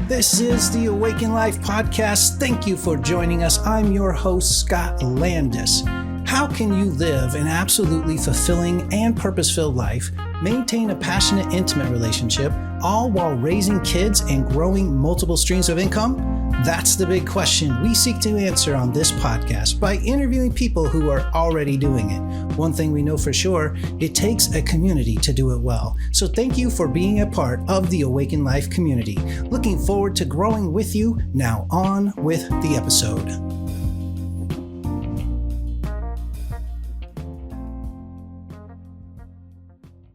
This is the Awaken Life podcast. Thank you for joining us. I'm your host, Scott Landis. How can you live an absolutely fulfilling and purpose-filled life, maintain a passionate, intimate relationship, all while raising kids and growing multiple streams of income? That's the big question we seek to answer on this podcast by interviewing people who are already doing it. One thing we know for sure, it takes a community to do it well. So thank you for being a part of the Awaken Life community. Looking forward to growing with you. Now on with the episode.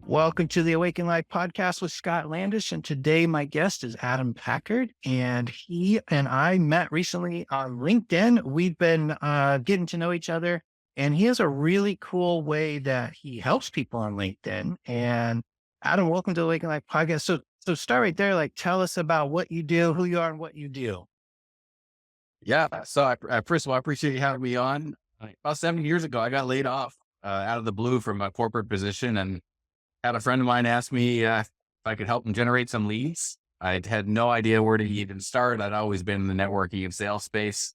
Welcome to the Awaken Life podcast with Scott Landis. And today my guest is Adam Packard, and he and I met recently on LinkedIn. We've been getting to know each other, and he has a really cool way that he helps people on LinkedIn. And Adam, welcome to the Awaken Life podcast. So start right there. Like, tell us about what you do, who you are, and what you do. Yeah. So I first of all, I appreciate you having me on. About 7 years ago, I got laid off out of the blue from a corporate position, and had a friend of mine ask me if I could help him generate some leads. I had no idea where to even start. I'd always been in the networking and sales space,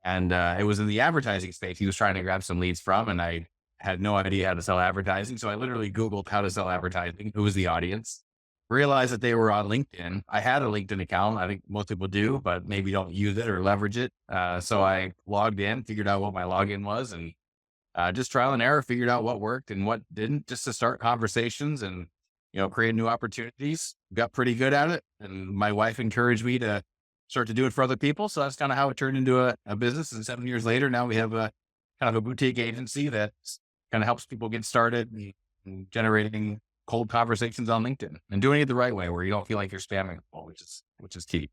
and it was in the advertising space he was trying to grab some leads from, and I had no idea how to sell advertising. So I literally Googled how to sell advertising, who was the audience, realized that they were on LinkedIn. I had a LinkedIn account. I think most people do, but maybe don't use it or leverage it. So I logged in, figured out what my login was, and just trial and error, figured out what worked and what didn't, just to start conversations and, create new opportunities. Got pretty good at it. And my wife encouraged me to start to do it for other people. So that's kind of how it turned into a business. And 7 years later, now we have a kind of a boutique agency that kind of helps people get started and generating cold conversations on LinkedIn and doing it the right way, where you don't feel like you're spamming people, which is key.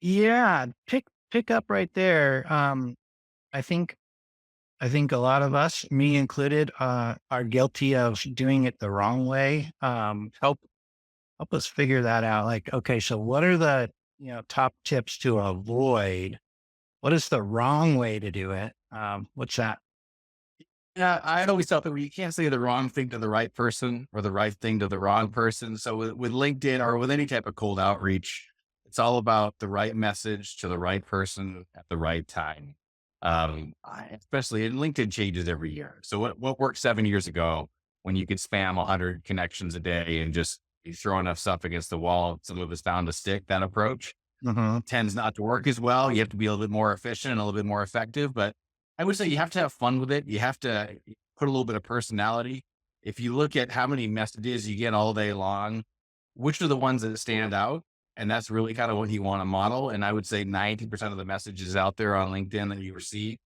Yeah, pick up right there. I think a lot of us, me included, are guilty of doing it the wrong way. Help us figure that out. Like, okay, so what are the top tips to avoid? What is the wrong way to do it? What's that? Yeah, I always felt that you can't say the wrong thing to the right person or the right thing to the wrong person. So with LinkedIn or with any type of cold outreach, it's all about the right message to the right person at the right time. Especially and LinkedIn changes every year. So what worked 7 years ago when you could spam 100 connections a day and just you throw enough stuff against the wall, some of it's bound to stick. That approach tends not to work as well. You have to be a little bit more efficient and a little bit more effective, but I would say you have to have fun with it. You have to put a little bit of personality. If you look at how many messages you get all day long, which are the ones that stand out? And that's really kind of what you want to model. And I would say 90% of the messages out there on LinkedIn that you receive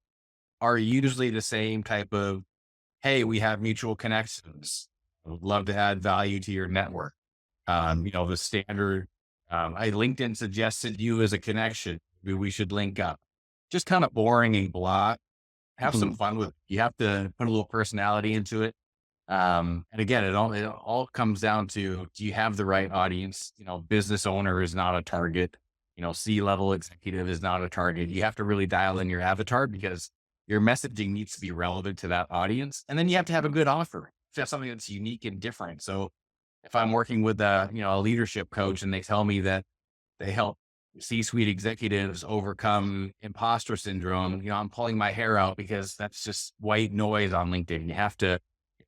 are usually the same type of, hey, we have mutual connections. I would love to add value to your network. The standard, LinkedIn suggested you as a connection. Maybe we should link up. Just kind of boring and blah. Have some fun with it. You have to put a little personality into it. And again, it all comes down to, do you have the right audience? Business owner is not a target. C-level executive is not a target. You have to really dial in your avatar because your messaging needs to be relevant to that audience. And then you have to have a good offer. You have something that's unique and different. So if I'm working with a leadership coach and they tell me that they help C-suite executives overcome imposter syndrome, I'm pulling my hair out because that's just white noise on LinkedIn. You have to,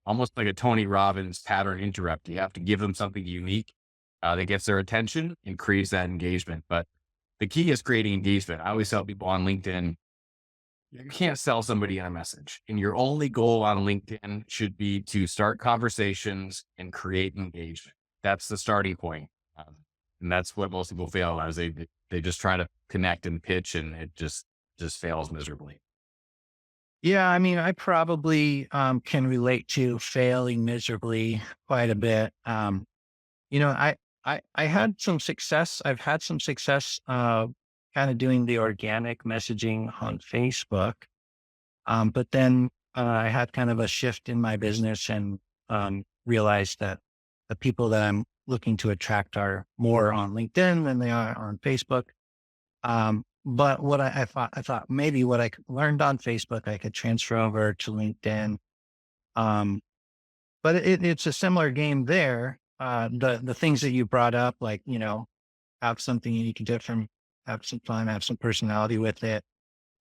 almost like a Tony Robbins pattern interrupt. You have to give them something unique that gets their attention and creates that engagement. But the key is creating engagement. I always tell people on LinkedIn, you can't sell somebody a message. And your only goal on LinkedIn should be to start conversations and create engagement. That's the starting point. And that's what most people fail at, is they just try to connect and pitch, and it just fails miserably. Yeah, I mean, I probably can relate to failing miserably quite a bit. I had some success. I've had some success kind of doing the organic messaging on Facebook. But then I had kind of a shift in my business and realized that the people that I'm looking to attract are more on LinkedIn than they are on Facebook. But what I thought maybe what I learned on Facebook, I could transfer over to LinkedIn. But it's a similar game there. The things that you brought up, like, have something unique and different, have some fun, have some personality with it.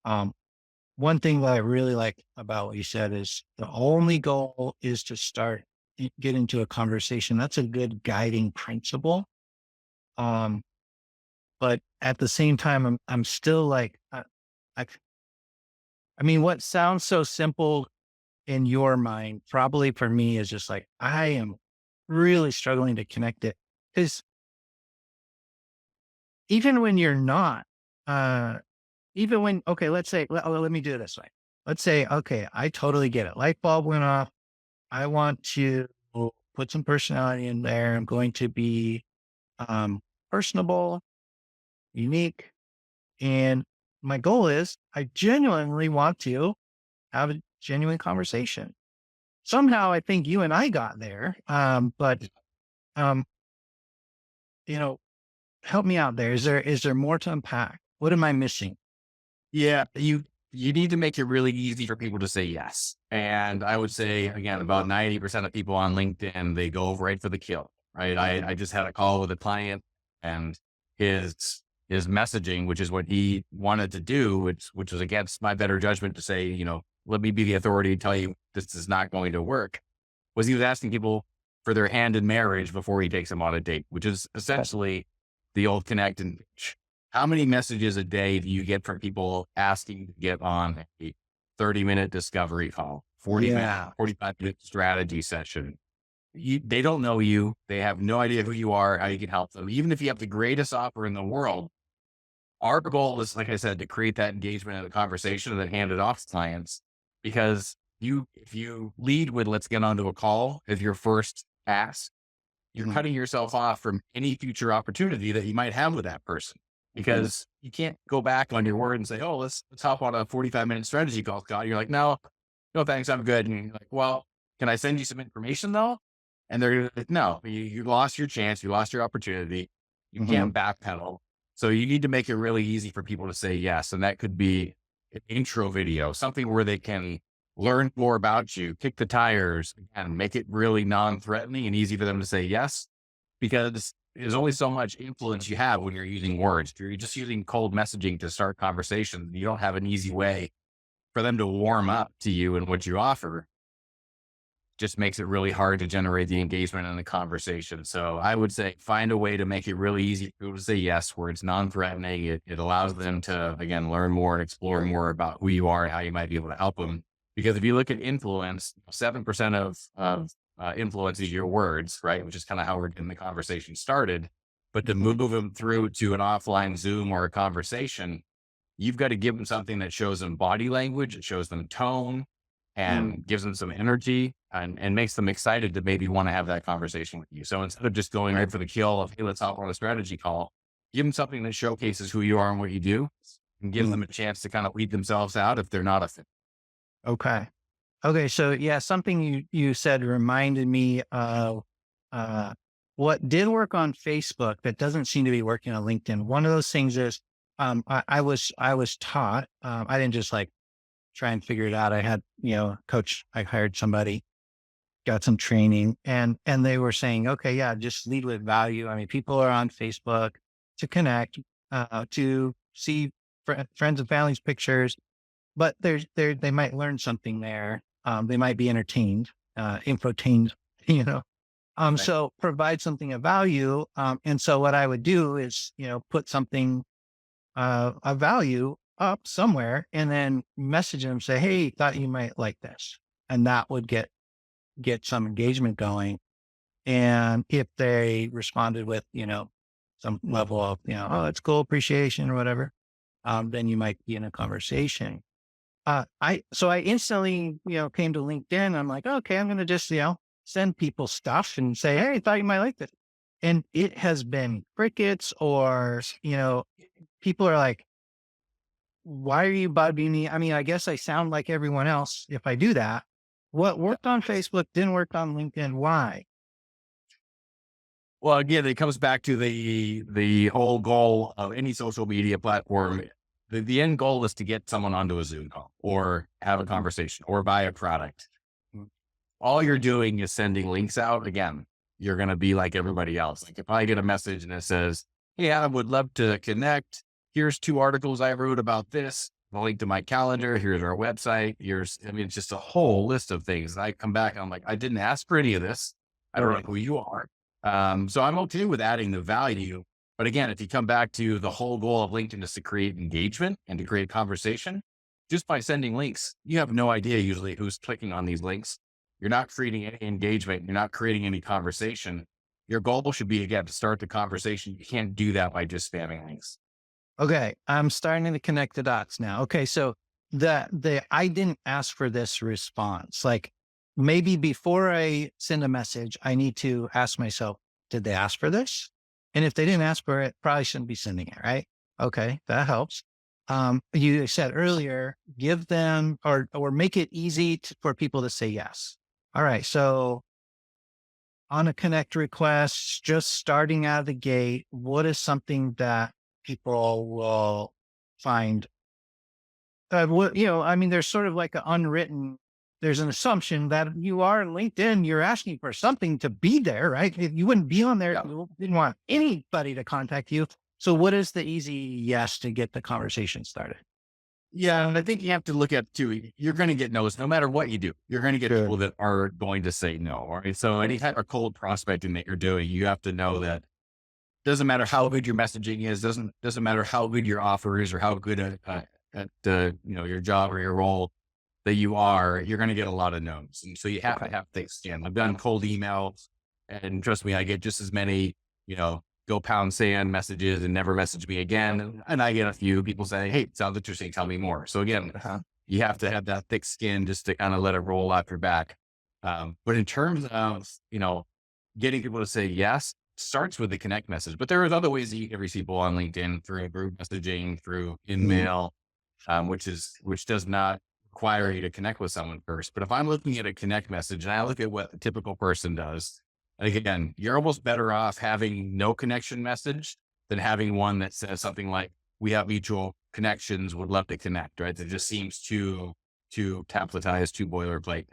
Um, One thing that I really like about what you said is the only goal is to get into a conversation. That's a good guiding principle. Um, but at the same time, I'm still like, I, I mean, what sounds so simple in your mind, probably for me is just like, I am really struggling to connect it. Because even when you're not, uh, even when, okay, let's say, let me do it this way. Let's say, okay, I totally get it. Light bulb went off. I want to put some personality in there. I'm going to be personable, unique. And my goal is I genuinely want to have a genuine conversation. Somehow I think you and I got there. But um, you know, help me out there. Is there more to unpack? What am I missing? Yeah, you need to make it really easy for people to say yes. And I would say again, about 90% of people on LinkedIn, they go right for the kill, right? I just had a call with a client and his messaging, which is what he wanted to do, which was against my better judgment to say, let me be the authority to tell you this is not going to work, was he was asking people for their hand in marriage before he takes them on a date, which is essentially the old connect and reach. How many messages a day do you get from people asking to get on a 30-minute discovery call, 45-minute strategy session? They don't know you. They have no idea who you are, how you can help them. Even if you have the greatest offer in the world, our goal is, like I said, to create that engagement and the conversation and then hand it off to clients. Because if you lead with let's get onto a call as your first ask, you're cutting yourself off from any future opportunity that you might have with that person, because you can't go back on your word and say, oh, let's hop on a 45-minute strategy call, Scott. You're like, no, thanks. I'm good. And you're like, well, can I send you some information though? And they're like, no, you lost your chance. You lost your opportunity. You can't backpedal. So you need to make it really easy for people to say yes. And that could be an intro video, something where they can learn more about you, kick the tires, and make it really non-threatening and easy for them to say yes, because there's only so much influence you have when you're using words. If you're just using cold messaging to start conversations, you don't have an easy way for them to warm up to you and what you offer. Just makes it really hard to generate the engagement in the conversation. So I would say find a way to make it really easy for people to say yes, where it's non-threatening. It allows them to, again, learn more and explore more about who you are and how you might be able to help them. Because if you look at influence, 7% of influence is your words, right? Which is kind of how we're getting the conversation started. But to move them through to an offline Zoom or a conversation, you've got to give them something that shows them body language, it shows them tone, and gives them some energy and makes them excited to maybe want to have that conversation with you. So instead of just going right for the kill of, hey, let's hop on a strategy call, give them something that showcases who you are and what you do, and give them a chance to kind of lead themselves out if they're not a fit. Okay. Okay. So yeah, something you said reminded me of what did work on Facebook that doesn't seem to be working on LinkedIn. One of those things is I was taught, I didn't just like try and figure it out. I had, coach, I hired somebody, got some training, and they were saying, okay, yeah, just lead with value. I mean, people are on Facebook to connect, to see friends and family's pictures, but they might learn something there. They might be entertained, infotained, you know. Right. So provide something of value. And so what I would do is, put something of value up somewhere and then message them, say, hey, thought you might like this. And that would get some engagement going. And if they responded with, some level of, oh, it's cool, appreciation or whatever, then you might be in a conversation. So I instantly, came to LinkedIn. I'm like, okay, I'm going to just, send people stuff and say, hey, I thought you might like this. And it has been crickets or, people are like, why are you bugging me? I mean, I guess I sound like everyone else if I do that. What worked on Facebook didn't work on LinkedIn. Why? Well, again, it comes back to the whole goal of any social media platform. The end goal is to get someone onto a Zoom call or have a conversation or buy a product. All you're doing is sending links out. Again, you're going to be like everybody else. Like if I get a message and it says, hey, I would love to connect. Here's 2 articles I wrote about this, a link to my calendar. Here's our website. It's just a whole list of things. I come back and I'm like, I didn't ask for any of this. I don't know who you are. So I'm okay with adding the value. But again, if you come back to the whole goal of LinkedIn is to create engagement and to create conversation, just by sending links, you have no idea usually who's clicking on these links. You're not creating any engagement. You're not creating any conversation. Your goal should be, again, to start the conversation. You can't do that by just spamming links. Okay, I'm starting to connect the dots now. Okay, so the I didn't ask for this response. Like maybe before I send a message, I need to ask myself, did they ask for this? And if they didn't ask for it, probably shouldn't be sending it, right? Okay, that helps. You said earlier, give them or make it easy for people to say yes. All right, so on a connect request, just starting out of the gate, what is something that people will find? There's sort of like there's an assumption that you are LinkedIn, you're asking for something to be there, right? If you wouldn't be on there, you didn't want anybody to contact you. So what is the easy yes to get the conversation started? Yeah. And I think you have to look at too, you're going to get no's no matter what you do. You're going to get people that are going to say no. All right. So any type of cold prospecting that you're doing, you have to know that doesn't matter how good your messaging is, doesn't matter how good your offer is or how good at your job or your role that you're going to get a lot of no's. And so you have to have thick skin. I've done cold emails and trust me, I get just as many, go pound sand messages and never message me again. And I get a few people saying, hey, it sounds interesting. Tell me more. So again, you have to have that thick skin just to kind of let it roll off your back. But in terms of, getting people to say yes, starts with the connect message, but there are other ways that you can reach people on LinkedIn through group messaging, through email, which does not require you to connect with someone first. But if I'm looking at a connect message and I look at what the typical person does, again, you're almost better off having no connection message than having one that says something like, we have mutual connections, would love to connect, right? It just seems too templatized, too boilerplate.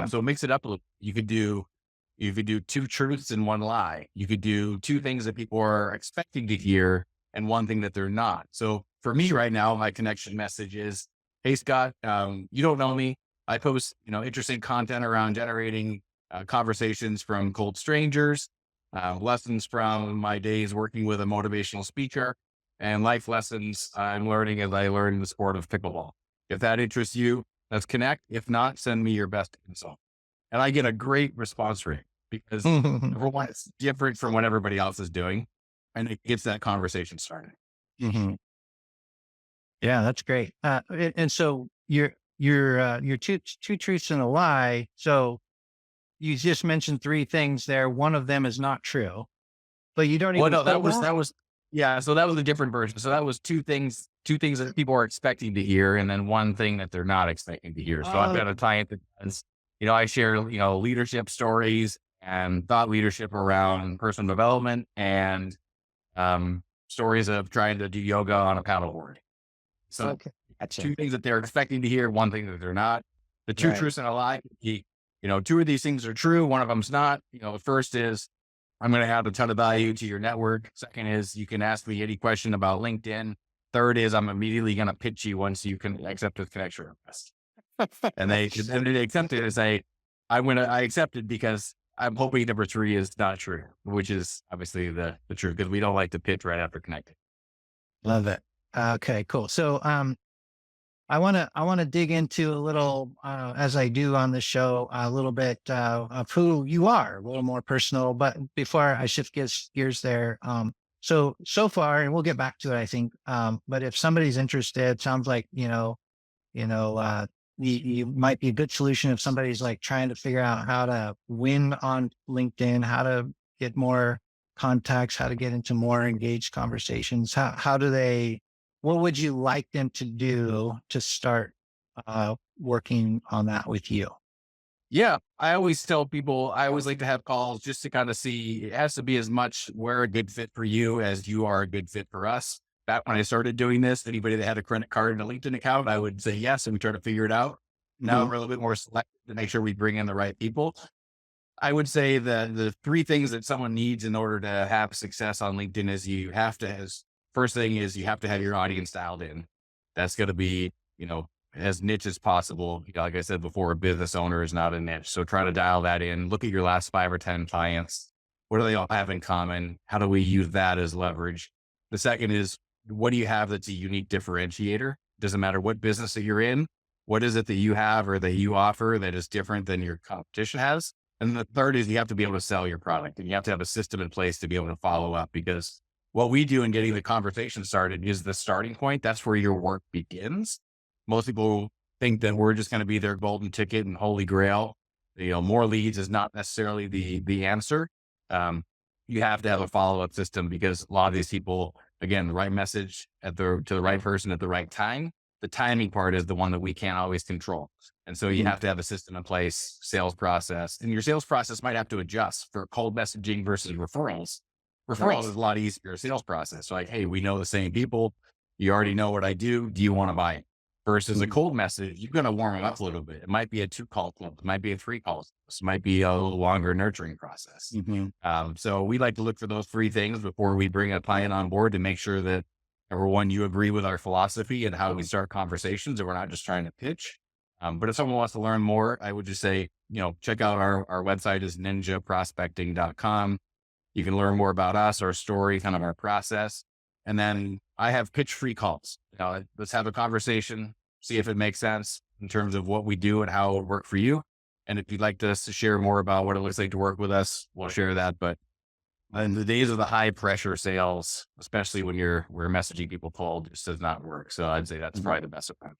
So mix it up a little. You could do 2 truths and 1 lie. You could do 2 things that people are expecting to hear and 1 thing that they're not. So for me right now, my connection message is, hey, Scott, you don't know me. I post, interesting content around generating conversations from cold strangers, lessons from my days working with a motivational speaker, and life lessons I'm learning as I learn the sport of pickleball. If that interests you, let's connect. If not, send me your best info. And I get a great response rate because number one, it's different from what everybody else is doing, and it gets that conversation started. Mm-hmm. Yeah, that's great. And so your 2 truths and a lie. So you just mentioned 3 things there. One of them is not true, but you don't even. Well, no, that was yeah. So that was a different version. So that was 2 things that people are expecting to hear, and then 1 thing that they're not expecting to hear. So I've got a client that does, I share, leadership stories and thought leadership around personal development and stories of trying to do yoga on a paddleboard. So Gotcha. 2 things that they're expecting to hear, 1 thing that they're not. The 2 truths and a lie. 2 of these things are true. 1 of them's not. The first is I'm going to add a ton of value to your network. Second is you can ask me any question about LinkedIn. Third is I'm immediately going to pitch you once you can accept the connection request. And they accept it and say, I accepted because I'm hoping number 3 is not true, which is obviously the truth because we don't like to pitch right after connecting. Love it. Okay, cool. So, I want to dig into a little, as I do on the show, a little bit of who you are, a little more personal. But before I shift gears there, so far, and we'll get back to it, I think. But if somebody's interested, sounds like you might be a good solution if somebody's like trying to figure out how to win on LinkedIn, how to get more contacts, how to get into more engaged conversations. What would you like them to do to start working on that with you? Yeah. I always tell people, I always like to have calls just to kind of see, it has to be as much we're a good fit for you as you are a good fit for us. Back when I started doing this, anybody that had a credit card and a LinkedIn account, I would say yes, and we try to figure it out. Now we're a little bit more selective to make sure we bring in the right people. I would say that the three things that someone needs in order to have success on LinkedIn is first thing is you have to have your audience dialed in. That's going to be, as niche as possible. Like I said before, a business owner is not a niche. So try to dial that in. Look at your last 5 or 10 clients. What do they all have in common? How do we use that as leverage? The second is, what do you have that's a unique differentiator? Doesn't matter what business that you're in. What is it that you have or that you offer that is different than your competition has? And the third is you have to be able to sell your product, and you have to have a system in place to be able to follow up, because what we do in getting the conversation started is the starting point. That's where your work begins. Most people think that we're just going to be their golden ticket and holy grail. More leads is not necessarily the answer. You have to have a follow-up system, because a lot of these people, again, the right message to the right person at the right time. The timing part is the one that we can't always control. And so you have to have a system in place, sales process, and your sales process might have to adjust for cold messaging versus referrals. Referrals is a lot easier sales process. So like, hey, we know the same people. You already know what I do. Do you want to buy it? Versus a cold message, you're going to warm it up a little bit. It might be a 2-call club. It might be a 3-call. It might be a little longer nurturing process. So we like to look for those 3 things before we bring a client on board, to make sure that, number one, you agree with our philosophy and how we start conversations, and we're not just trying to pitch. But if someone wants to learn more, I would just say, check out our website is ninjaprospecting.com. You can learn more about us, our story, kind of our process. And then I have pitch-free calls. Let's have a conversation, see if it makes sense in terms of what we do and how it will work for you. And if you'd like us to share more about what it looks like to work with us, we'll share that. But in the days of the high pressure sales, especially when we're messaging people cold, just does not work. So I'd say that's probably the best approach.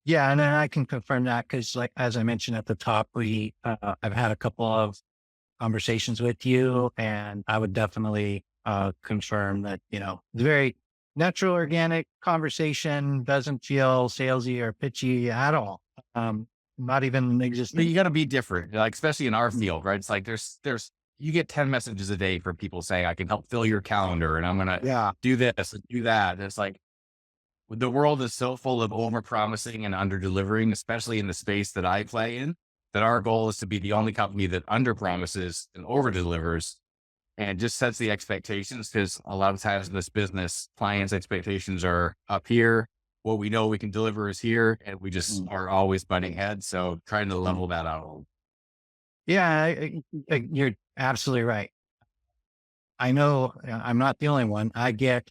Yeah. And I can confirm that, because as I mentioned at the top, I've had a couple of conversations with you, and I would definitely confirm that, the very natural, organic conversation doesn't feel salesy or pitchy at all. Not even existing. You got to be different, like, especially in our field, right? It's like you get 10 messages a day from people saying, I can help fill your calendar, and I'm going to do this and do that. And it's like, the world is so full of over promising and under delivering, especially in the space that I play in, that our goal is to be the only company that under promises and over delivers, and just sets the expectations. Because a lot of times in this business, clients' expectations are up here. What we know we can deliver is here, and we just are always butting heads. So trying to level that out a little. Yeah, you're absolutely right. I know I'm not the only one. I get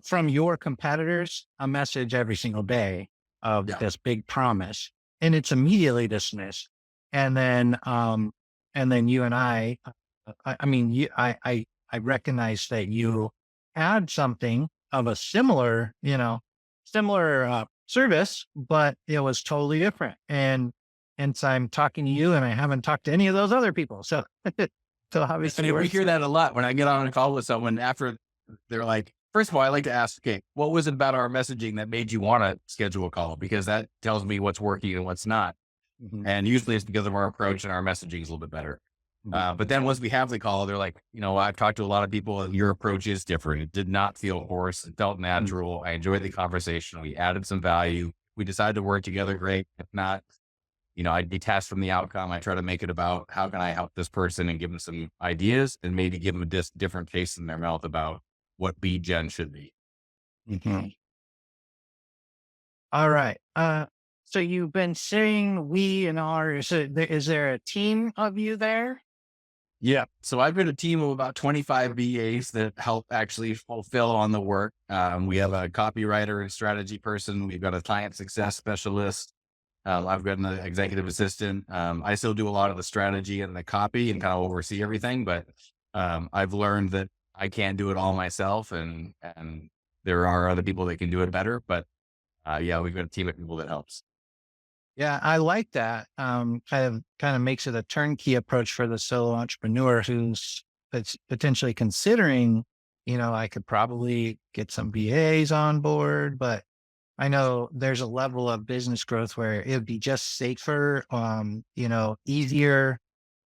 from your competitors a message every single day of this big promise, and it's immediately dismissed. And then you and I recognize that you had something of a similar service, but it was totally different. And so I'm talking to you, and I haven't talked to any of those other people. So, obviously, we hear that a lot when I get on a call with someone after they're like, first of all, I like to ask, okay, what was it about our messaging that made you want to schedule a call? Because that tells me what's working and what's not. And usually it's because of our approach, and our messaging is a little bit better. But then once we have the call, they're like, I've talked to a lot of people, and your approach is different. It did not feel forced. It felt natural. I enjoyed the conversation. We added some value. We decided to work together. Great. If not, I detach from the outcome. I try to make it about how can I help this person, and give them some ideas, and maybe give them a different taste in their mouth about what lead gen should be. All right. So you've been saying we and our, is there a team of you there? Yeah. So I've been a team of about 25 BAs that help actually fulfill on the work. We have a copywriter and strategy person. We've got a client success specialist. I've got an executive assistant. I still do a lot of the strategy and the copy and kind of oversee everything, but I've learned that I can't do it all myself, and there are other people that can do it better. But we've got a team of people that helps. Yeah, I like that. Kind of makes it a turnkey approach for the solo entrepreneur who's potentially considering, I could probably get some BAs on board, but I know there's a level of business growth where it would be just safer, easier.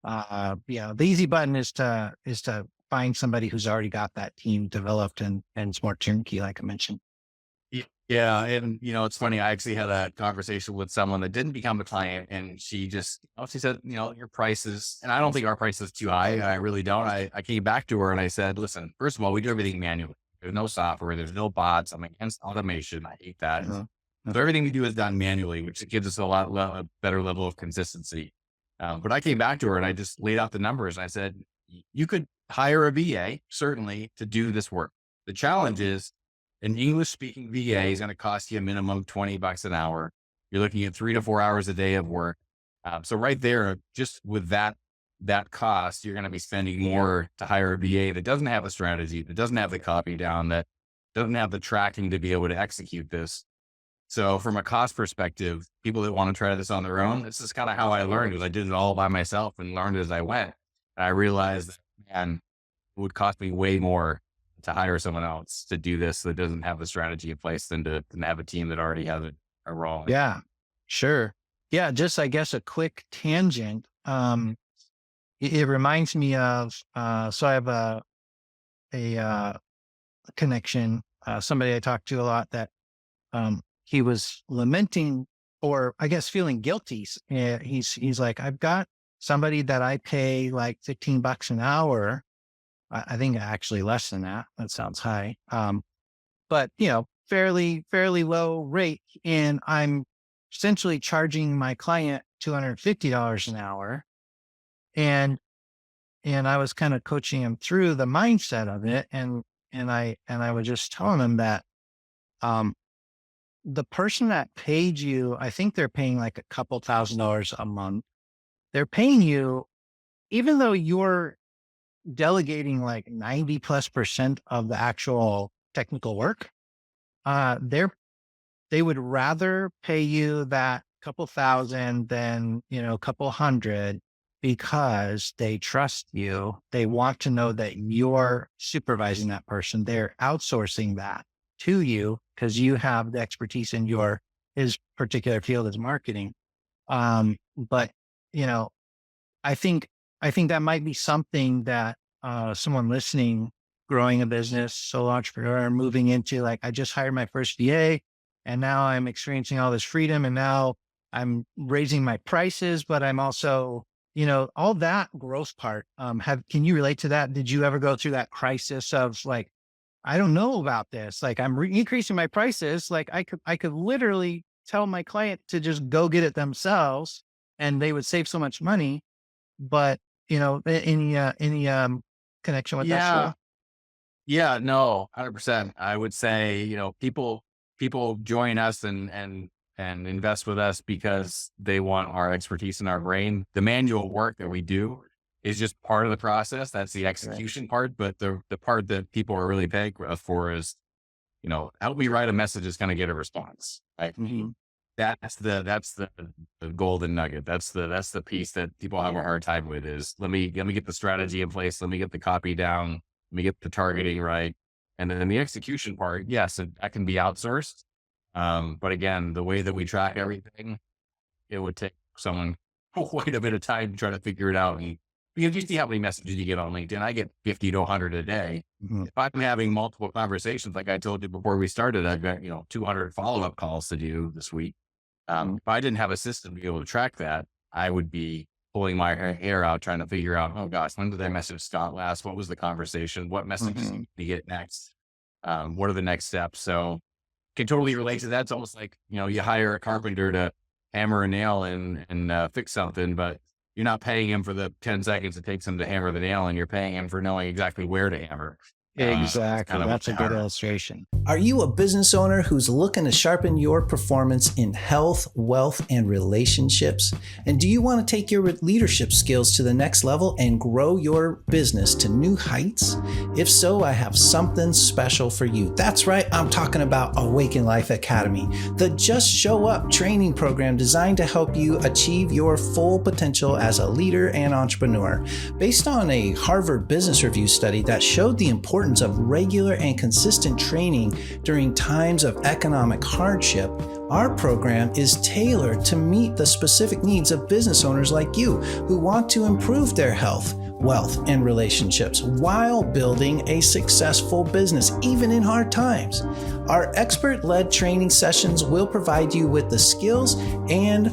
The easy button is to find somebody who's already got that team developed, and it's more turnkey, like I mentioned. Yeah. And, it's funny. I actually had a conversation with someone that didn't become a client, and she said, your prices, and I don't think our price is too high. I really don't. I came back to her and I said, listen, first of all, we do everything manually. There's no software. There's no bots. I'm against automation. I hate that. So everything we do is done manually, which gives us a better level of consistency. But I came back to her and I just laid out the numbers. And I said, you could hire a VA, certainly, to do this work. The challenge is an English speaking VA is going to cost you a minimum $20 an hour. You're looking at 3 to 4 hours a day of work. So right there, just with that cost, you're going to be spending more to hire a VA that doesn't have a strategy, that doesn't have the copy down, that doesn't have the tracking to be able to execute this. So from a cost perspective, people that want to try this on their own, this is kind of how I learned, because I did it all by myself and learned as I went. And I realized that, man, it would cost me way more to hire someone else to do this that doesn't have the strategy in place than to have a team that already has it wrong. Yeah, sure. Yeah, just I guess a quick tangent. It reminds me of so I have a connection, somebody I talk to a lot that he was lamenting, or I guess feeling guilty. He's like, I've got somebody that I pay like $15 an hour. I think actually less than that. That sounds high. But fairly low rate. And I'm essentially charging my client $250 an hour. And I was kind of coaching him through the mindset of it. And I was just telling him that, the person that paid you, I think they're paying like a couple $1,000s a month. They're paying you, even though you're delegating like 90+% of the actual technical work, they would rather pay you that couple thousand than, a couple hundred, because they trust you. They want to know that you're supervising that person. They're outsourcing that to you because you have the expertise in his particular field as marketing. But I think that might be something that someone listening, growing a business, solo entrepreneur, moving into, like, I just hired my first VA and now I'm experiencing all this freedom, and now I'm raising my prices, but I'm also, all that growth part. Can you relate to that? Did you ever go through that crisis of like, I don't know about this. Like, I'm increasing my prices. Like, I could literally tell my client to just go get it themselves and they would save so much money. But, any connection with that story? Yeah, no, 100%. I would say, people join us and invest with us because they want our expertise in our brain. The manual work that we do is just part of the process. That's the execution part. But the part that people are really paying us for is, help me write a message that's going to get a response. Right? Mm-hmm. That's the golden nugget. That's the piece that people have a hard time with, is let me get the strategy in place. Let me get the copy down. Let me get the targeting right. And then the execution part, yes, that can be outsourced. But again, the way that we track everything, it would take someone quite a bit of time to try to figure it out. And because you see how many messages you get on LinkedIn, I get 50 to 100 a day. Mm-hmm. If I'm having multiple conversations, like I told you before we started, I've got, 200 follow-up calls to do this week. If I didn't have a system to be able to track that, I would be pulling my hair out, trying to figure out, oh gosh, when did I message Scott last? What was the conversation? What messages do you get next? What are the next steps? So can totally relate to that. It's almost like, you hire a carpenter to hammer a nail and fix something, but you're not paying him for the 10 seconds it takes him to hammer the nail, and you're paying him for knowing exactly where to hammer. Exactly. That's a good illustration. Are you a business owner who's looking to sharpen your performance in health, wealth, and relationships? And do you want to take your leadership skills to the next level and grow your business to new heights? If so, I have something special for you. That's right. I'm talking about Awaken Life Academy, the Just Show Up training program designed to help you achieve your full potential as a leader and entrepreneur. Based on a Harvard Business Review study that showed the importance of regular and consistent training during times of economic hardship, our program is tailored to meet the specific needs of business owners like you who want to improve their health, wealth, and relationships while building a successful business, even in hard times. Our expert-led training sessions will provide you with the skills and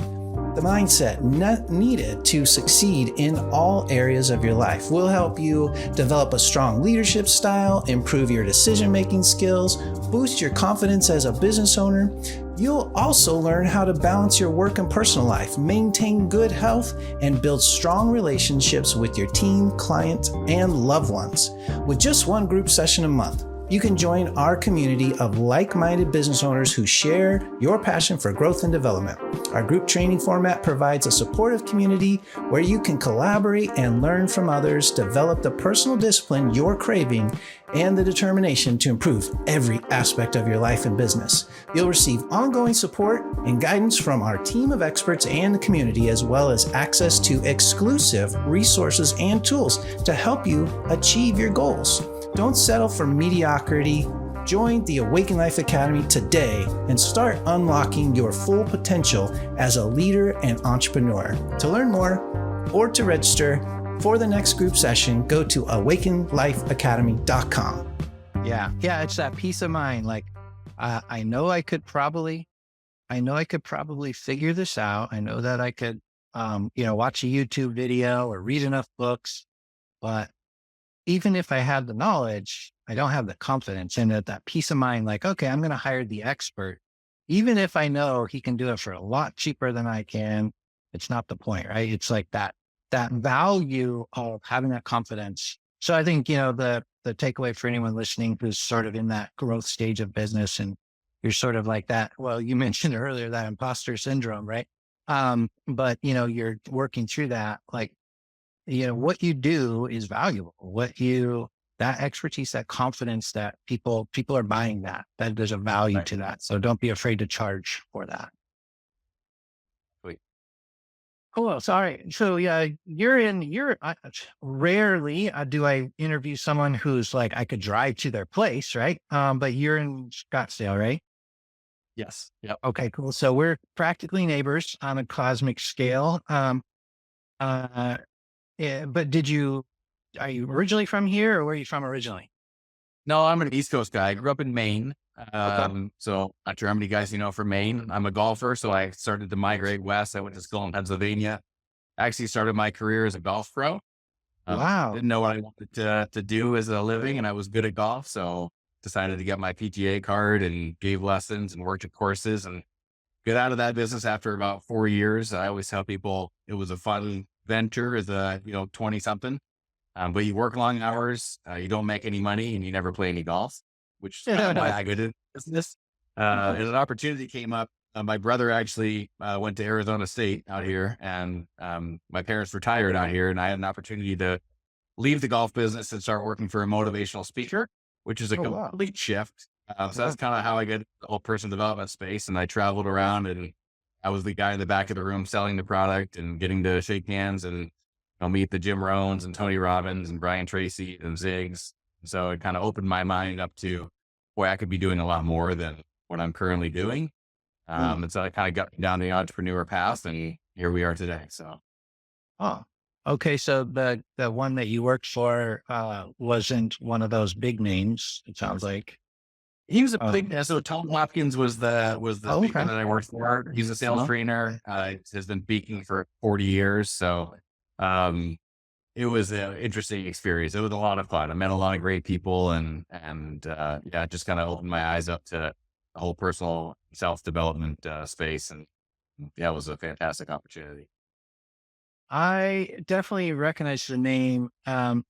the mindset needed to succeed in all areas of your life. We'll help you develop a strong leadership style, improve your decision-making skills, boost your confidence as a business owner. You'll also learn how to balance your work and personal life, maintain good health, and build strong relationships with your team, clients, and loved ones. With just one group session a month, you can join our community of like-minded business owners who share your passion for growth and development. Our group training format provides a supportive community where you can collaborate and learn from others, develop the personal discipline you're craving, and the determination to improve every aspect of your life and business. You'll receive ongoing support and guidance from our team of experts and the community, as well as access to exclusive resources and tools to help you achieve your goals. Don't settle for mediocrity. Join the Awaken Life Academy today and start unlocking your full potential as a leader and entrepreneur. To learn more or to register for the next group session, go to awakenlifeacademy.com. Yeah, it's that peace of mind. Like, I know I could probably figure this out. I know that I could, watch a YouTube video or read enough books, but even if I had the knowledge, I don't have the confidence and that peace of mind. Like, okay, I'm going to hire the expert. Even if I know he can do it for a lot cheaper than I can, it's not the point, right? It's like that value of having that confidence. So I think, the takeaway for anyone listening who's sort of in that growth stage of business and you're sort of like that. Well, you mentioned earlier that imposter syndrome, right? But you're working through that, like, what you do is valuable. That expertise, that confidence, that people are buying that there's a value to that. So don't be afraid to charge for that. Sweet. Cool. Sorry. So yeah, rarely do I interview someone who's like, I could drive to their place, right? But you're in Scottsdale, right? Yes. Yep. Okay, cool. So we're practically neighbors on a cosmic scale. Yeah, but are you originally from here or where are you from originally? No, I'm an East Coast guy. I grew up in Maine. Okay. So not sure how many guys you know from Maine. I'm a golfer, so I started to migrate west. I went to school in Pennsylvania. I actually started my career as a golf pro. Wow. Didn't know what I wanted to do as a living, and I was good at golf, so decided to get my PGA card and gave lessons and worked at courses and get out of that business after about 4 years. I always tell people it was a fun venture as a 20 something. But you work long hours, you don't make any money, and you never play any golf, which is why I got into business. And an opportunity came up. My brother actually went to Arizona State out here, and my parents retired out here, and I had an opportunity to leave the golf business and start working for a motivational speaker, which is a complete shift. So that's kind of how I get the whole personal development space. And I traveled around, and I was the guy in the back of the room selling the product and getting to shake hands and meet the Jim Rohns and Tony Robbins and Brian Tracy and Ziggs. So it kind of opened my mind up to, boy, I could be doing a lot more than what I'm currently doing. And so I kind of got down the entrepreneur path, and here we are today. So. Oh, okay. So the one that you worked for wasn't one of those big names, it sounds like. He was a big, so Tom Hopkins was the speaker that I worked for. He's a sales trainer. Has been speaking for 40 years. So, it was an interesting experience. It was a lot of fun. I met a lot of great people and it just kind of opened my eyes up to the whole personal self-development space. And yeah, it was a fantastic opportunity. I definitely recognize the name. I'm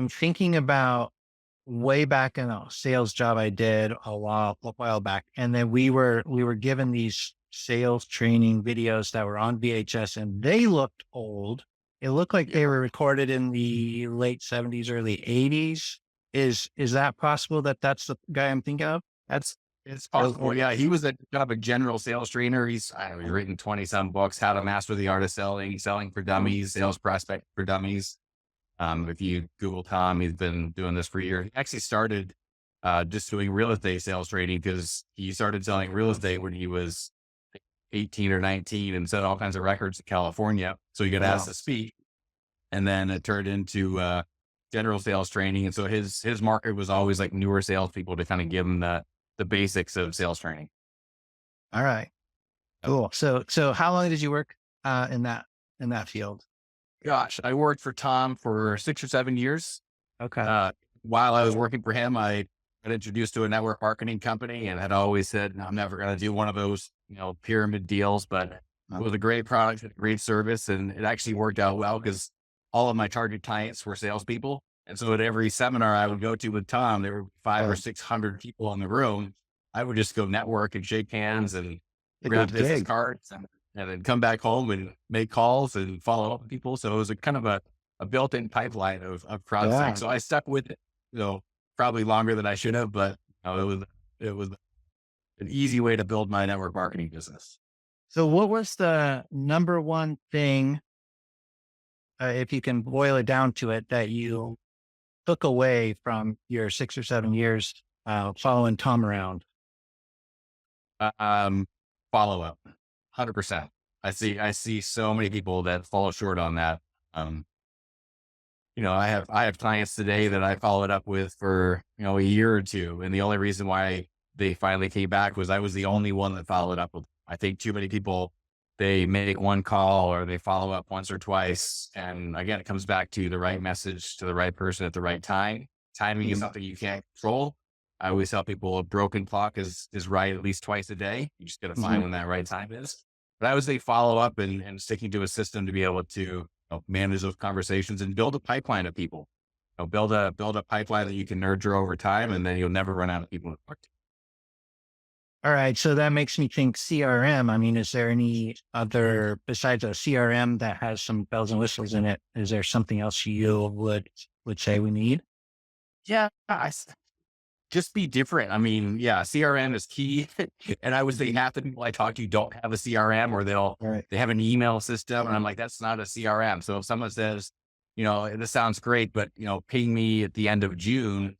thinking about way back in a sales job I did a while back. And then we were given these sales training videos that were on VHS, and they looked old. It looked like they were recorded in the late 70s, early 80s. Is that possible that that's the guy I'm thinking of? It's possible. Yeah. He was kind of a general sales trainer. He's written 20 some books, How to Master the Art of Selling, Selling for Dummies, Sales Prospect for Dummies. If you Google Tom, he's been doing this for years. He actually started just doing real estate sales training because he started selling real estate when he was 18 or 19 and set all kinds of records in California. So he got asked to speak. And then it turned into general sales training. And so his market was always like newer salespeople to kind of give them the basics of sales training. All right. Cool. So how long did you work in that field? Gosh, I worked for Tom for 6 or 7 years. Okay. While I was working for him, I got introduced to a network marketing company and had always said, "No, I'm never going to do one of those, pyramid deals," but it was a great product, a great service. And it actually worked out well because all of my target clients were salespeople. And so at every seminar I would go to with Tom, there were 500 or 600 people in the room. I would just go network and shake hands and grab business cards and then come back home and make calls and follow up with people. So it was a kind of a built-in pipeline of prospects. Yeah. So I stuck with it, probably longer than I should have, but it was an easy way to build my network marketing business. So what was the number one thing, if you can boil it down to it, that you took away from your 6 or 7 years following Tom around? Follow up, 100%. I see so many people that fall short on that. I have clients today that I followed up with for, a year or two. And the only reason why they finally came back was I was the only one that followed up with. I think too many people, they make one call or they follow up once or twice. And again, it comes back to the right message to the right person at the right time. Timing is something you can't control. I always tell people a broken clock is right at least twice a day. You just got to find when that right time is. But I would say follow up and sticking to a system to be able to manage those conversations and build a pipeline of people. Build a pipeline that you can nurture over time, and then you'll never run out of people to talk to. All right. So that makes me think CRM. I mean, is there any other, besides a CRM that has some bells and whistles in it, is there something else you would say we need? Yeah, just be different. I mean, yeah, CRM is key. And I would say half the people I talk to don't have a CRM, or they have an email system. And I'm like, that's not a CRM. So if someone says, this sounds great, but, ping me at the end of June,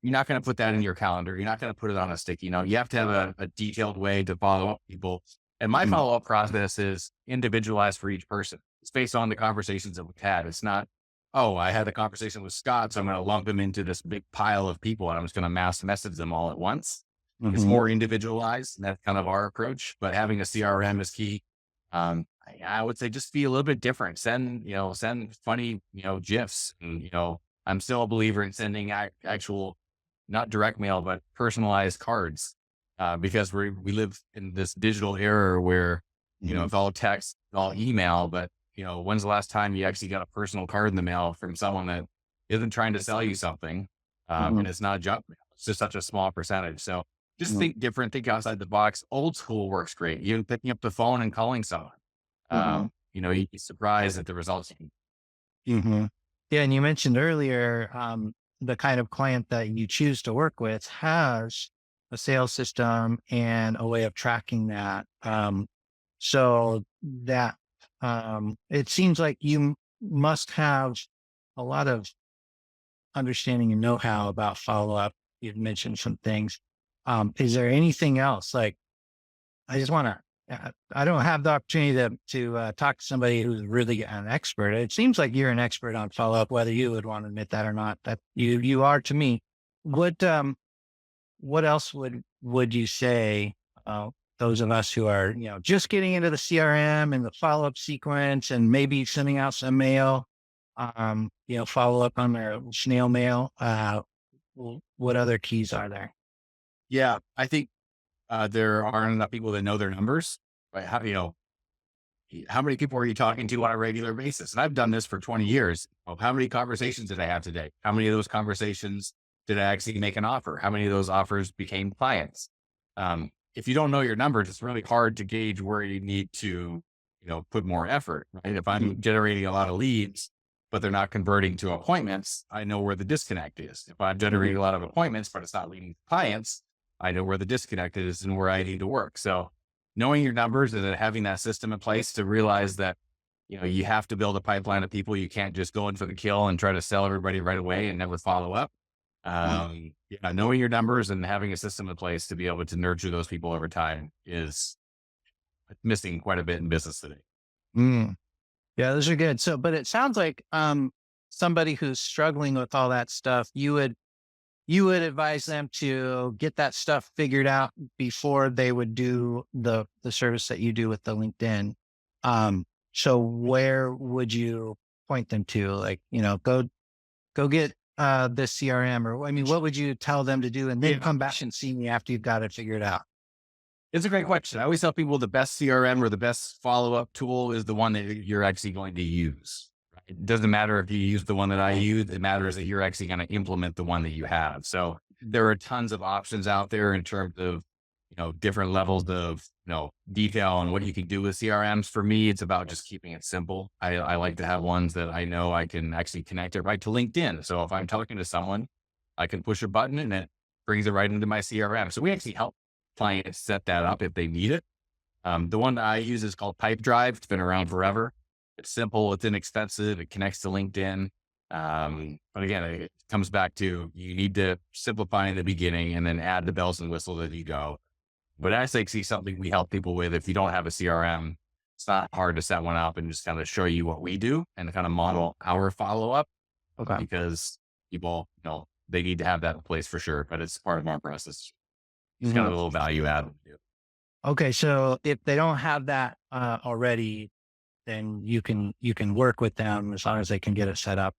you're not going to put that in your calendar. You're not going to put it on a stick. You have to have a detailed way to follow up people. And my follow-up process is individualized for each person. It's based on the conversations that we've had. It's not, oh, I had a conversation with Scott, so I'm going to lump them into this big pile of people and I'm just going to mass message them all at once. It's more individualized, and that's kind of our approach. But having a CRM is key. I would say just be a little bit different. Send funny, GIFs. And, I'm still a believer in sending actual, not direct mail, but personalized cards, because we live in this digital era where, it's all text, all email, but when's the last time you actually got a personal card in the mail from someone that isn't trying to sell you something? And it's not junk mail. It's just such a small percentage. So just think different, think outside the box. Old school works great. Even picking up the phone and calling someone, you'd be surprised at the results. Yeah. And you mentioned earlier, the kind of client that you choose to work with has a sales system and a way of tracking that. So that, it seems like you must have a lot of understanding and know-how about follow-up. You've mentioned some things. Is there anything else? Like, I just want to, I don't have the opportunity to talk to somebody who's really an expert. It seems like you're an expert on follow-up, whether you would want to admit that or not, that you are to me. What else would you say, those of us who are, just getting into the CRM and the follow-up sequence and maybe sending out some mail, follow up on their snail mail. What other keys are there? Yeah, I think there aren't enough people that know their numbers, right? How many people are you talking to on a regular basis? And I've done this for 20 years. How many conversations did I have today? How many of those conversations did I actually make an offer? How many of those offers became clients? If you don't know your numbers, it's really hard to gauge where you need to, put more effort, right? If I'm generating a lot of leads, but they're not converting to appointments, I know where the disconnect is. If I'm generating a lot of appointments, but it's not leading to clients, I know where the disconnect is and where I need to work. So knowing your numbers and then having that system in place to realize that, you have to build a pipeline of people. You can't just go in for the kill and try to sell everybody right away and never follow up. Knowing your numbers and having a system in place to be able to nurture those people over time is missing quite a bit in business today. Yeah. Yeah, those are good. So, but it sounds like somebody who's struggling with all that stuff, you would advise them to get that stuff figured out before they would do the service that you do with the LinkedIn. So where would you point them to? Like, go get this CRM, or I mean, what would you tell them to do, and then Yeah. come back and see me after you've got it figured out? It's a great question. I always tell people the best CRM or the best follow-up tool is the one that you're actually going to use. Right? It doesn't matter if you use the one that I use. It matters that you're actually going to implement the one that you have. So there are tons of options out there in terms of, different levels of, detail on what you can do with CRMs. For me, it's about just keeping it simple. I like to have ones that I know I can actually connect it right to LinkedIn. So if I'm talking to someone, I can push a button and it brings it right into my CRM. So we actually help clients set that up if they need it. The one that I use is called Pipedrive. It's been around forever. It's simple. It's inexpensive. It connects to LinkedIn. But again, it comes back to you need to simplify in the beginning and then add the bells and whistles as you go. But that's actually something we help people with. If you don't have a CRM, it's not hard to set one up and just kind of show you what we do and kind of model our follow-up Okay. because people, they need to have that in place for sure. But it's part of our process. It's kind Mhm. of a little value add. Okay. So if they don't have that already, then you can work with them as long as they can get it set up.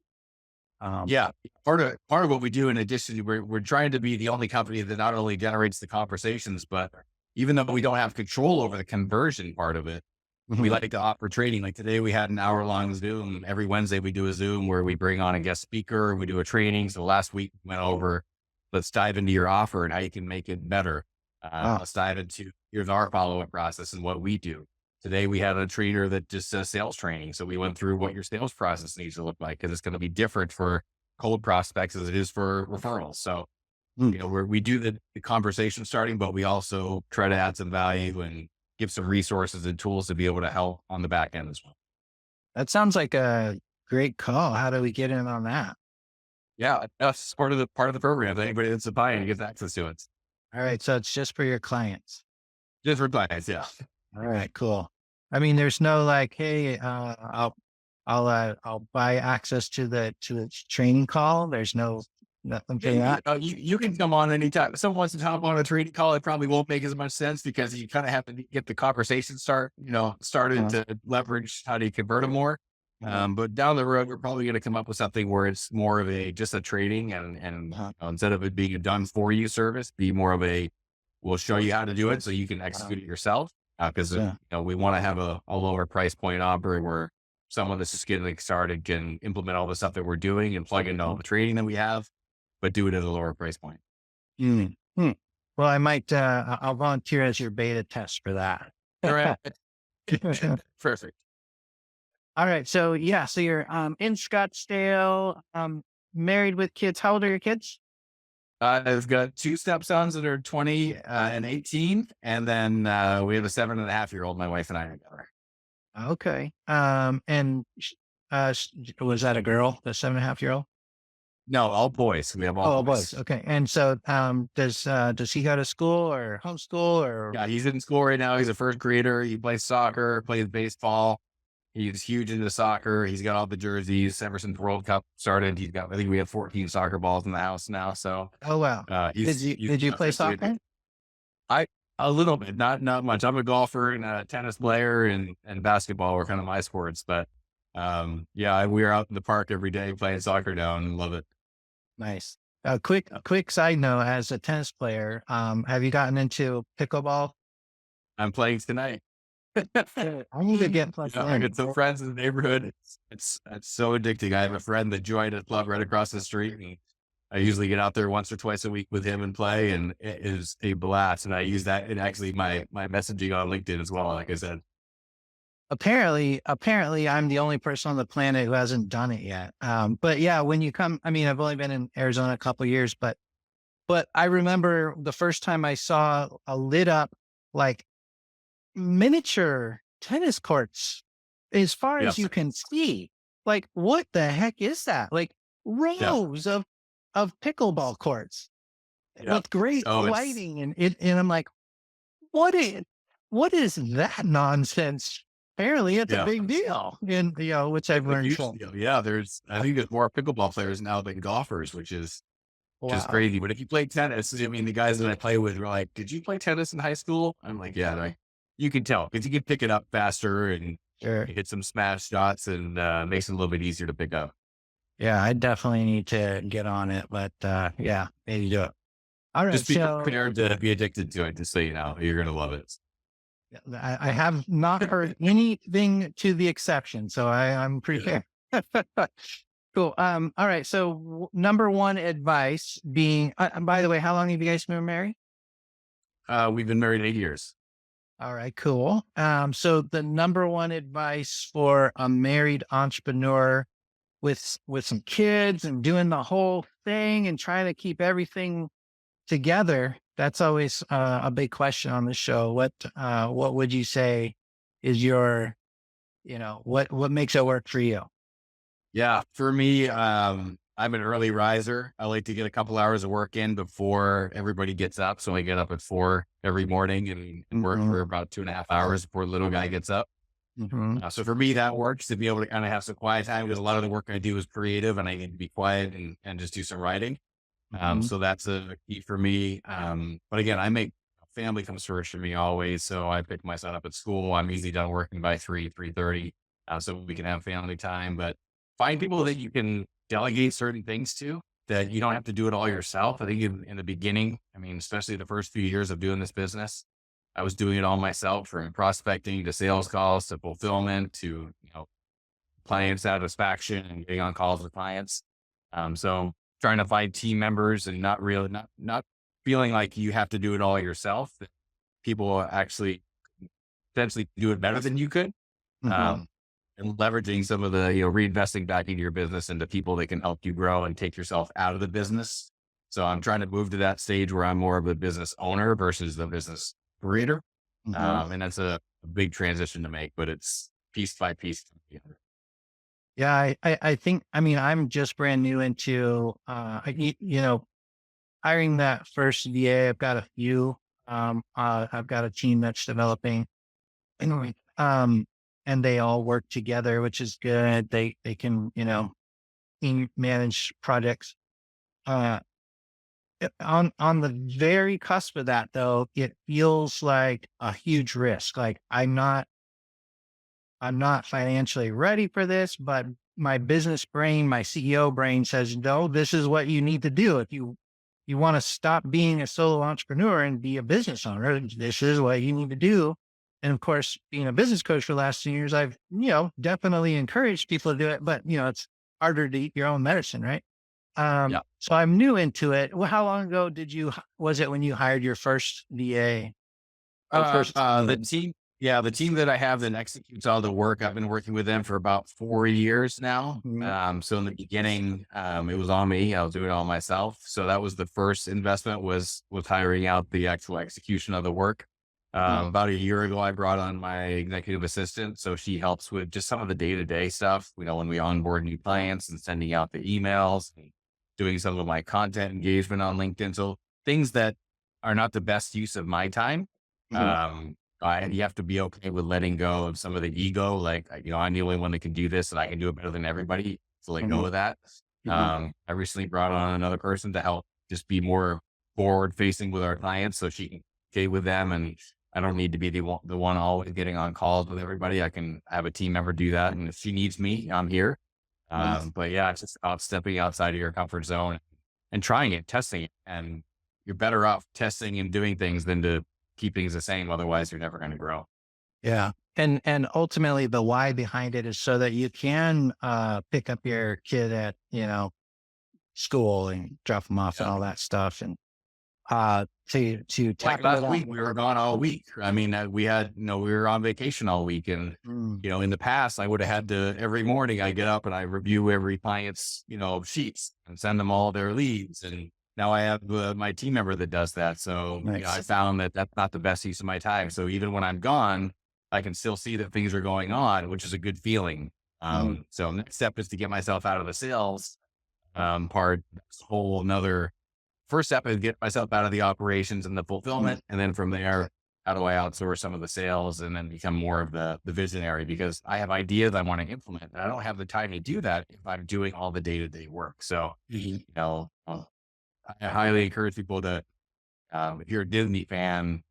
Yeah. Part of what we do in addition to, we're trying to be the only company that not only generates the conversations, but even though we don't have control over the conversion part of it, we like to offer training. Like today we had an hour-long Zoom. Every Wednesday we do a Zoom where we bring on a guest speaker. We do a training. So last week we went over, let's dive into your offer and how you can make it better. Let's dive into here's our follow-up process and what we do. Today we had a trainer that just does sales training. So we went through what your sales process needs to look like because it's going to be different for cold prospects as it is for referrals. So, we do the conversation starting, but we also try to add some value and give some resources and tools to be able to help on the back end as well. That sounds like a great call. How do we get in on that? Yeah, that's part of the program. Anybody that's applying gets access to it. All right. So it's just for your clients. Just for clients, yeah. All right, cool. I mean, there's no like, hey, I'll buy access to the training call. There's nothing for that. You can come on anytime. If someone wants to hop on a training call, it probably won't make as much sense because you kind of have to get the conversation started to leverage how do you convert them more. But down the road, we're probably going to come up with something where it's more of just a training and instead of it being a done for you service, be more of we'll show you how to do it so you can execute it yourself. Because we want to have a lower price point offering where someone that's just getting started can implement all the stuff that we're doing and plug into all the training that we have, but do it at a lower price point. Well, I might, I'll volunteer as your beta test for that. All right. Perfect. All right. So so you're in Scottsdale, married with kids. How old are your kids? I've got two stepsons that are 20 and 18. And then we have a 7.5-year-old, my wife and I together. Okay. And was that a girl, the 7.5-year-old? No, all boys. We have all boys. Okay. And so does he go to school or homeschool or? Yeah, he's in school right now. He's a first grader. He plays soccer, plays baseball. He's huge into soccer. He's got all the jerseys ever since World Cup started. I think we have 14 soccer balls in the house now. So, oh, wow. Did you play soccer? A little bit, not much. I'm a golfer and a tennis player and basketball are kind of my sports, but, we're out in the park every day playing soccer now and love it. Nice. A quick side note, as a tennis player, have you gotten into pickleball? I'm playing tonight. I need to get plugged in. I got some friends in the neighborhood. It's so addicting. I have a friend that joined a club right across the street, and I usually get out there once or twice a week with him and play, and it is a blast. And I use that in actually my messaging on LinkedIn as well. Like I said, apparently I'm the only person on the planet who hasn't done it yet. But yeah, when you come, I mean, I've only been in Arizona a couple of years, but I remember the first time I saw a lit up, like, miniature tennis courts as far as you can see. Like, what the heck is that? Like rows of pickleball courts with great lighting and I'm like, what is that nonsense? apparently it's a Yeah. big deal, and which I've Like learned you, from. yeah, I think there's more pickleball players now than golfers, which is Wow. crazy. But if you play tennis, I mean, the guys that I play with were like, "Did you play tennis in high school?" I'm like, "Yeah." You can tell because you can pick it up faster and Sure. hit some smash shots, and makes it a little bit easier to pick up. Yeah, I definitely need to get on it, but yeah, maybe do it. All right, Just be so prepared to be addicted to it. Just so you know, you're gonna love it. I have not heard anything to the exception, so I'm prepared. Cool. All right. So number one advice being, and by the way, how long have you guys been married? We've been married 8 years. All right, cool. So the number one advice for a married entrepreneur with some kids and doing the whole thing and trying to keep everything together, that's always a big question on the show. What would you say is your, what makes it work for you? Yeah, for me, I'm an early riser. I like to get a couple hours of work in before everybody gets up. So I get up at 4 every morning and work for about 2.5 hours before the little guy gets up. Mm-hmm. So for me, that works to be able to kind of have some quiet time because a lot of the work I do is creative and I need to be quiet and just do some writing. Mm-hmm. So that's a key for me. But again, family comes first for me always. So I pick my son up at school. I'm usually done working by 3:30. So we can have family time, but find people that you can delegate certain things to that you don't have to do it all yourself. I think in the beginning, I mean, especially the first few years of doing this business, I was doing it all myself from prospecting to sales calls to fulfillment to, client satisfaction and getting on calls with clients. So trying to find team members and not feeling like you have to do it all yourself. That people will actually potentially do it better than you could. Mm-hmm. And leveraging some of the, reinvesting back into your business into people that can help you grow and take yourself out of the business. So I'm trying to move to that stage where I'm more of a business owner versus the business creator. Mm-hmm. And that's a big transition to make, but it's piece by piece. Yeah, I think, I mean, I'm just brand new into, hiring that first VA. I've got a few, I've got a team that's developing anyway, and they all work together, which is good. They can, manage projects. Uh, on the very cusp of that though, it feels like a huge risk. Like I'm not financially ready for this, but my business brain, my CEO brain says, no, this is what you need to do. If you want to stop being a solo entrepreneur and be a business owner, this is what you need to do. And of course, being a business coach for the last 2 years, I've, definitely encouraged people to do it, but it's harder to eat your own medicine, right? Yeah. So I'm new into it. Well, how long ago was it when you hired your first VA? The team that I have that executes all the work, I've been working with them for about 4 years now. Mhm. So in the beginning, it was on me. I was doing it all myself. So that was the first investment was hiring out the actual execution of the work. About a year ago, I brought on my executive assistant. So she helps with just some of the day-to-day stuff, when we onboard new clients and sending out the emails and doing some of my content engagement on LinkedIn. So things that are not the best use of my time. Mhm. You have to be okay with letting go of some of the ego. Like, I'm the only one that can do this and I can do it better than everybody. So let go Mhm. of that. Mhm. I recently brought on another person to help just be more forward facing with our clients so she can stay with them. And I don't need to be the one always getting on calls with everybody. I can have a team member do that. And if she needs me, I'm here. Nice. But yeah, it's just about stepping outside of your comfort zone and trying it, testing it. And you're better off testing and doing things than to keep things the same. Otherwise you're never going to grow. Yeah. And ultimately the why behind it is so that you can pick up your kid at, school and drop them off and Yeah. all that stuff. And to Like tackle it last out. week, we were gone all week. I mean, we had, we were on vacation all week. And, Mm. in the past, I would have had to, every morning I get up and I review every client's, sheets and send them all their leads. And now I have my team member that does that. So Nice. I found that that's not the best use of my time. So even when I'm gone, I can still see that things are going on, which is a good feeling. Mm. So next step is to get myself out of the sales part. That's a whole another first step is get myself out of the operations and the fulfillment. And then from there, how do I outsource some of the sales and then become more of the visionary, because I have ideas I want to implement and I don't have the time to do that if I'm doing all the day-to-day work. So, I highly encourage people to, if you're a Disney fan,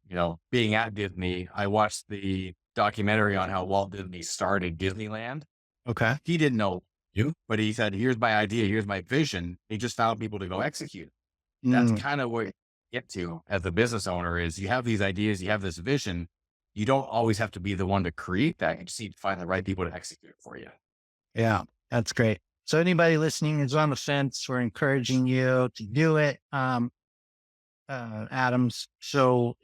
being at Disney, I watched the documentary on how Walt Disney started Disneyland. Okay. He didn't know you, but he said, here's my idea. Here's my vision. He just found people to go execute. That's kind of what you get to as a business owner is you have these ideas, you have this vision. You don't always have to be the one to create that. You just need to find the right people to execute it for you. Yeah, that's great. So anybody listening is on the fence, we're encouraging you to do it. Adams. So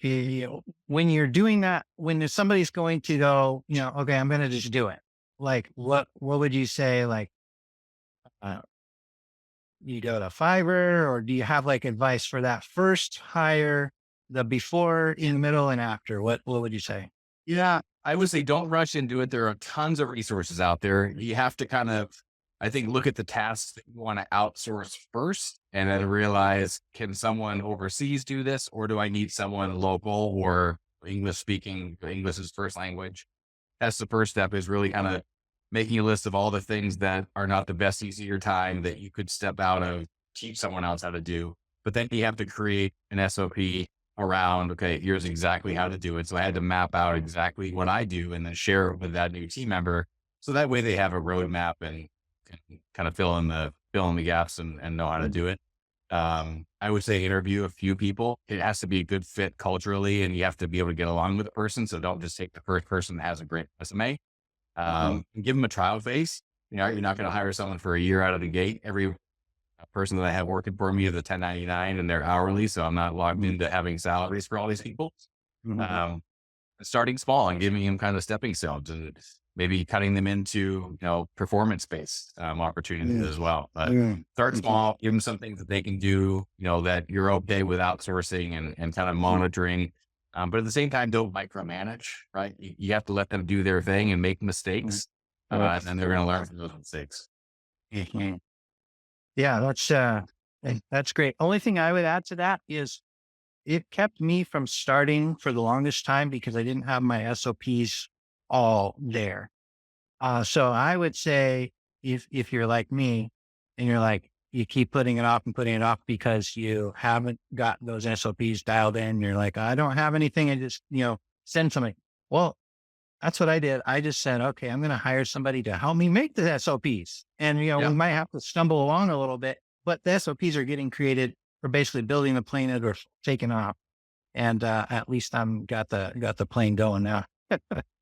when you're doing that, when there's somebody's going to go, okay, I'm going to just do it. Like, what would you say? Like, you go to Fiverr, or do you have like advice for that first hire, the before, in the middle, and after? What would you say? Yeah, I would say don't rush into it. There are tons of resources out there. You have to kind of, I think, look at the tasks that you want to outsource first and then realize, can someone overseas do this, or do I need someone local or English speaking, English is first language? That's the first step, is really kind of making a list of all the things that are not the best use of your time that you could step out of, teach someone else how to do. But then you have to create an SOP around, okay, here's exactly how to do it. So I had to map out exactly what I do and then share it with that new team member. So that way they have a roadmap and can kind of fill in the gaps and know how to do it. I would say interview a few people. It has to be a good fit culturally, and you have to be able to get along with the person. So don't just take the first person that has a great resume. Give them a trial phase. You're not going to hire someone for a year out of the gate. Every person that I have working for me is a 1099 and they're hourly. So I'm not logged into having salaries for all these people. Starting small and giving them kind of stepping stones and maybe cutting them into, performance-based opportunities as well. But start small, give them some things that they can do, that you're okay with outsourcing and kind of monitoring. But at the same time, don't micromanage, right? You have to let them do their thing and make mistakes, and then they're going to learn from those mistakes. Yeah, that's great. Only thing I would add to that is it kept me from starting for the longest time because I didn't have my SOPs all there. So I would say if you're like me and you're like, you keep putting it off and putting it off because you haven't got those SOPs dialed in. You're like, I don't have anything. I just, send something. Well, that's what I did. I just said, okay, I'm going to hire somebody to help me make the SOPs. And, we might have to stumble along a little bit, but the SOPs are getting created. We're basically building the plane that we're taking off. And, at least got the plane going now.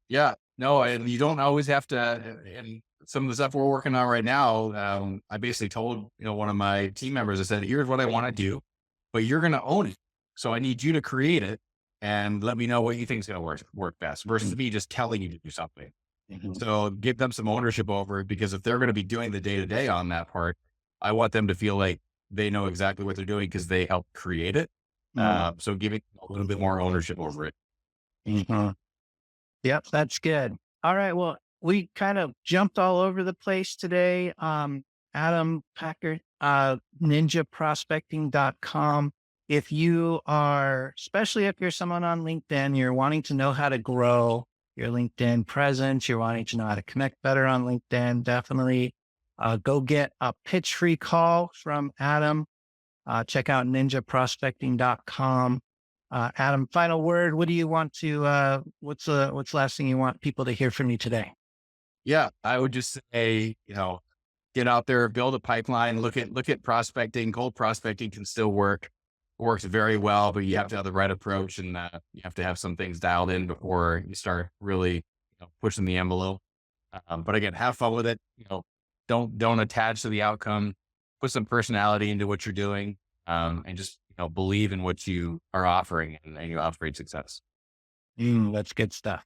Yeah, no, and you don't always have to, and some of the stuff we're working on right now, I basically told, one of my team members, I said, here's what I want to do, but you're going to own it. So I need you to create it and let me know what you think is going to work best versus me just telling you to do something. So give them some ownership over it, because if they're going to be doing the day-to-day on that part, I want them to feel like they know exactly what they're doing because they helped create it. So giving a little bit more ownership over it. Yep, that's good. All right. Well, we kind of jumped all over the place today. Adam Packard, ninjaprospecting.com. If you are, especially if you're someone on LinkedIn, you're wanting to know how to grow your LinkedIn presence, you're wanting to know how to connect better on LinkedIn, definitely go get a pitch free call from Adam. Check out ninjaprospecting.com. Adam, final word. What do you want to, what's the last thing you want people to hear from you today? Yeah, I would just say, get out there, build a pipeline, look at prospecting. Cold prospecting can still work. It works very well, but you have to have the right approach, and you have to have some things dialed in before you start really pushing the envelope. But again, have fun with it. Don't attach to the outcome. Put some personality into what you're doing, and just believe in what you are offering, and you have great success. That's good stuff.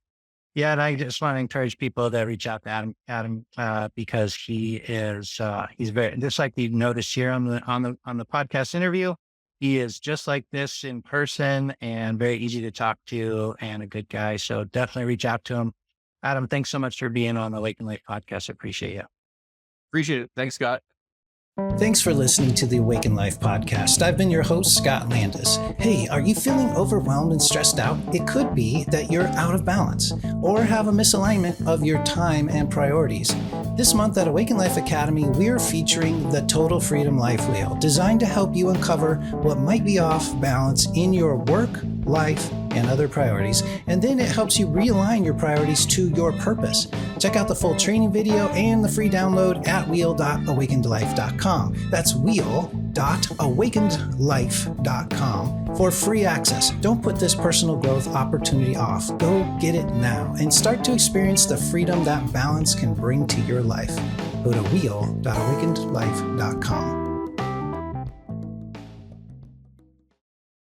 Yeah, and I just want to encourage people to reach out to Adam, because he is he's very, just like you noticed here on the podcast interview. He is just like this in person and very easy to talk to and a good guy. So definitely reach out to him. Adam, thanks so much for being on the Wake and Life podcast. I appreciate you. Appreciate it. Thanks, Scott. Thanks for listening to the Awaken Life podcast. I've been your host, Scott Landis. Hey, are you feeling overwhelmed and stressed out? It could be that you're out of balance or have a misalignment of your time and priorities. This month at Awaken Life Academy, we're featuring the Total Freedom Life Wheel, designed to help you uncover what might be off balance in your work, life, and other priorities. And then it helps you realign your priorities to your purpose. Check out the full training video and the free download at wheel.awakenedlife.com. That's wheel.awakenedlife.com for free access. Don't put this personal growth opportunity off. Go get it now and start to experience the freedom that balance can bring to your life. Go to wheel.awakenedlife.com.